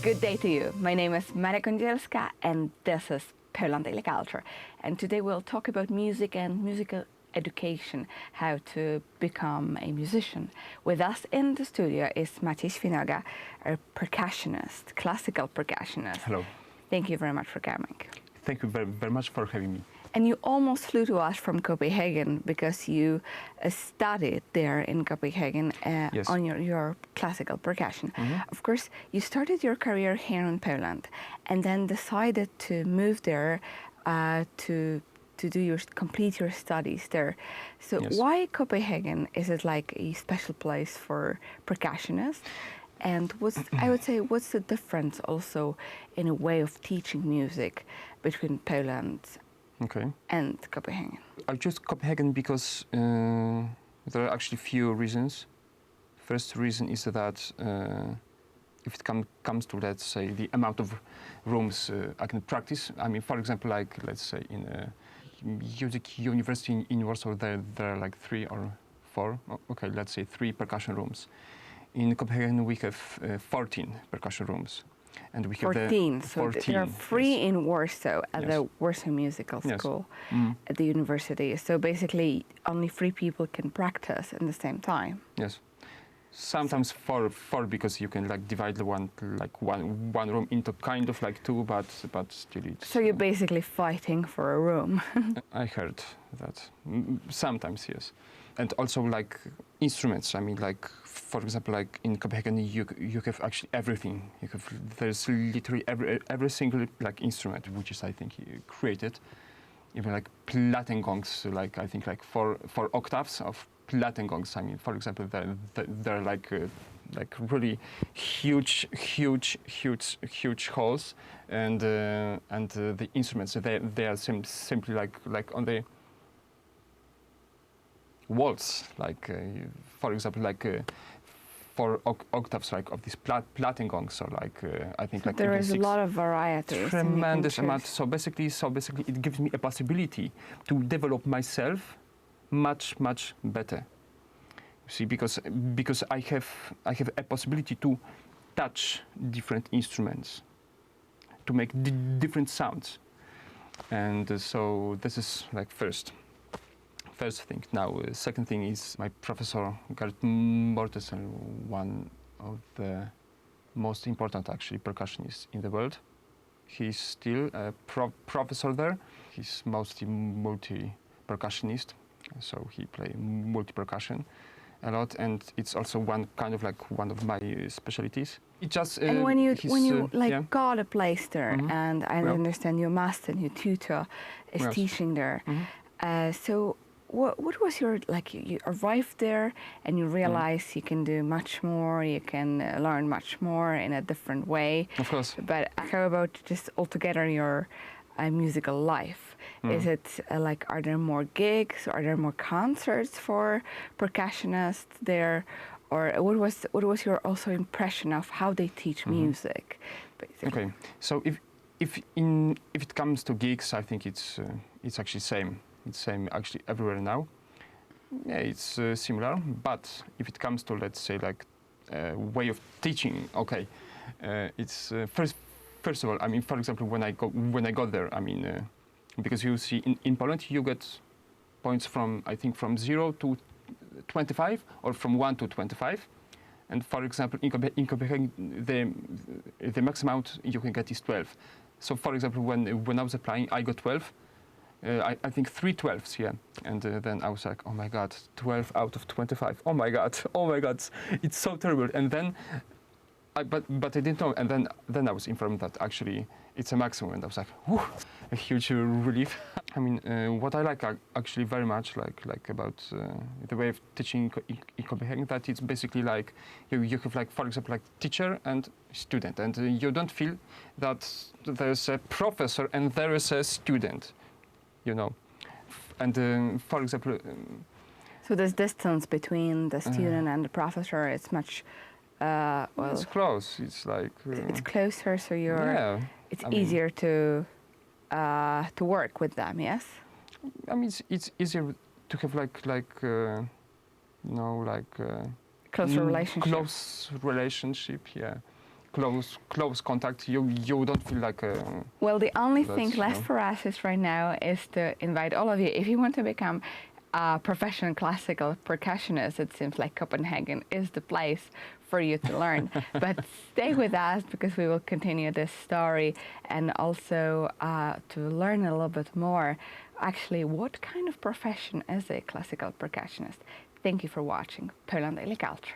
Good day to you. My name is Maria Kądzielska and this is Poland Daily Culture. And today we'll talk about music and musical education, how to become a musician. With us in the studio is Maciej Świnoga, a percussionist, classical percussionist. Hello. Thank you very much for coming. Thank you very much for having me. And you almost flew to us from Copenhagen because you studied there in Copenhagen Yes. on your classical percussion. Mm-hmm. Of course, you started your career here in Poland and then decided to move there to complete your studies there. So Yes. why Copenhagen? Is it like a special place for percussionists? And what's the difference also in a way of teaching music between Poland and Copenhagen? I chose Copenhagen because there are actually few reasons. First reason is that if it comes to, let's say, the amount of rooms I can practice. I mean, for example, like let's say in a music university in Warsaw, there are like 3 or 4. Okay, let's say 3 percussion rooms. In Copenhagen, we have 14 percussion rooms. And we have 14, so 14, there are 3 yes. in Warsaw at Yes. the Warsaw Musical School at the university. So basically, only 3 people can practice at the same time. Yes, sometimes 4 because you can like divide the one room into kind of like 2, but still it's. So you're basically fighting for a room. I heard that sometimes, yes, and also like instruments. I mean, like for example, like in Copenhagen, you have actually everything. There's literally every single like instrument, which is I think created. Even like platengongs, like I think like 4 octaves of platengongs. I mean, for example, they're like really huge holes, and the instruments they are simply like on the walls, like for example, like 4 octaves like of these platengongs, or like I think like there is a lot of variety. Tremendous amount. So basically, it gives me a possibility to develop myself much better. You see, because I have a possibility to touch different instruments, to make different sounds, and so this is like first thing. Now, second thing is my professor Gert Mortensen, one of the most important actually percussionists in the world. He's still a professor there. He's mostly multi-percussionist, so he plays multi-percussion a lot, and it's also one of my specialties. It just and when you got a place there, and I understand your master and your tutor is teaching there, so what was your, like, you arrived there and you realized you can do much more, you can learn much more in a different way. Of course. But how about just altogether your musical life? Is it like, are there more gigs? Are there more concerts for percussionists there? Or what was your also impression of how they teach music, basically? Okay, so if it comes to gigs, I think it's actually same. It's same actually everywhere now. Yeah, it's similar. But if it comes to, let's say, like way of teaching, okay, it's first of all, I mean, for example, when I got there, I mean, because you see in Poland you get points from, I think, from 0 to 25 or from 1 to 25, and for example in Copenhagen the maximum amount you can get is 12. So for example, when I was applying, I got 12. I think 3 12s, yeah, and then I was like, oh my god, 12 out of 25. Oh my god, it's so terrible. And then, but I didn't know, and then I was informed that actually it's a maximum, and I was like, whew, a huge relief. I mean, what I like actually very much, like about the way of teaching in Copenhagen, that it's basically like you have, like, for example, like teacher and student, and you don't feel that there's a professor and there is a student. You know, and for example, so this distance between the student and the professor, it's much it's close. It's like it's closer, so it's easier to work with them. Yes, I mean it's easier to have closer relationship. relationship. Close relationship, yeah. close contact. You don't feel like. Well, the only thing That's, left for us is right now is to invite all of you. If you want to become a professional classical percussionist, it seems like Copenhagen is the place for you to learn. But stay with us because we will continue this story and also to learn a little bit more. Actually, what kind of profession is a classical percussionist? Thank you for watching Poland Daily Culture.